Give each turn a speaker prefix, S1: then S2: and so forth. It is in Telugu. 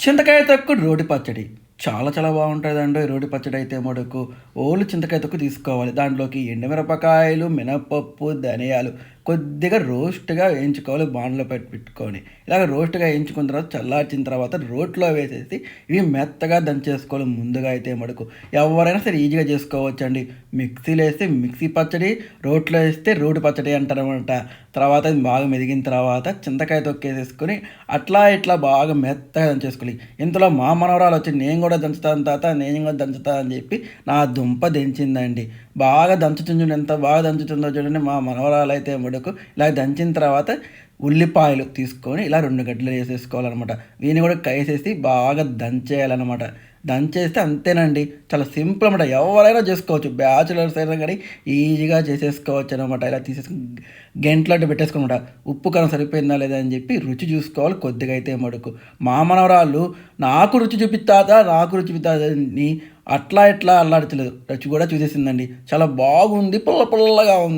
S1: చింతకాయ తొక్కు రోటి పచ్చడి. చాలా చాలా బావుంటదండి రోటి పచ్చడి అయితే మటుకు. ఓన్లీ చింతకాయ తొక్కు తీసుకోవాలి. దాంట్లోకి ఎండుమిరపకాయలు, మినపప్పు, ధనియాలు కొద్దిగా రోస్ట్‌గా వేయించుకోవాలి బాండ్లో పెట్టుకొని. ఇలాగ రోస్ట్‌గా వేయించుకున్న తర్వాత చల్లార్చిన తర్వాత రోట్లో వేసేసి ఇవి మెత్తగా దంచేసుకోవాలి ముందుగా అయితే మటుకు. ఎవరైనా సరే ఈజీగా చేసుకోవచ్చండి. మిక్సీలో ఏస్తే మిక్సీ పచ్చడి, రోట్లో ఏస్తే రోటి పచ్చడి అంటారనమాట. తర్వాత అది బాగా మెదిగిన తర్వాత చింతకాయ తొక్కేసేసుకొని అట్లా ఇట్లా బాగా మెత్తగా దంచేసుకోవాలి. ఇంతలో మా మనవరాలు వచ్చి నేను కూడా దంచుతాను తాత, నేను కూడా దంచుతా అని చెప్పి నా దుంప దించిందండి. బాగా దంచుతుంది చూడండి, ఎంత బాగా దంచుతుందో చూడండి మా మనవరాలైతే మటుకు. ఇలా దంచిన తర్వాత ఉల్లిపాయలు తీసుకొని ఇలా 2 గడ్డలు వేసేసుకోవాలనమాట. వీటిని కూడా వేసేసి బాగా దంచేయాలనమాట. దంచేస్తే అంతేనండి. చాలా సింపుల్ అనమాట. ఎవరైనా చేసుకోవచ్చు. బ్యాచిలర్స్ అయినా కానీ ఈజీగా చేసేసుకోవచ్చు అనమాట. ఇలా తీసేసుకొని గెంట్లో అట్ట పెట్టేసుకోనమాట. ఉప్పు కారం సరిపోయిందా లేదా అని చెప్పి రుచి చూసుకోవాలి కొద్దిగా అయితే మటుకు. మా మనవరాళ్ళు నాకు రుచి చూపిత్తాదా, నాకు రుచి చూపిత్తాదా అని అట్లా ఇట్లా అల్లాడించలేదు. రుచి కూడా చూసేసిందండి. చాలా బాగుంది. పుల్ల పుల్లగా ఉంది.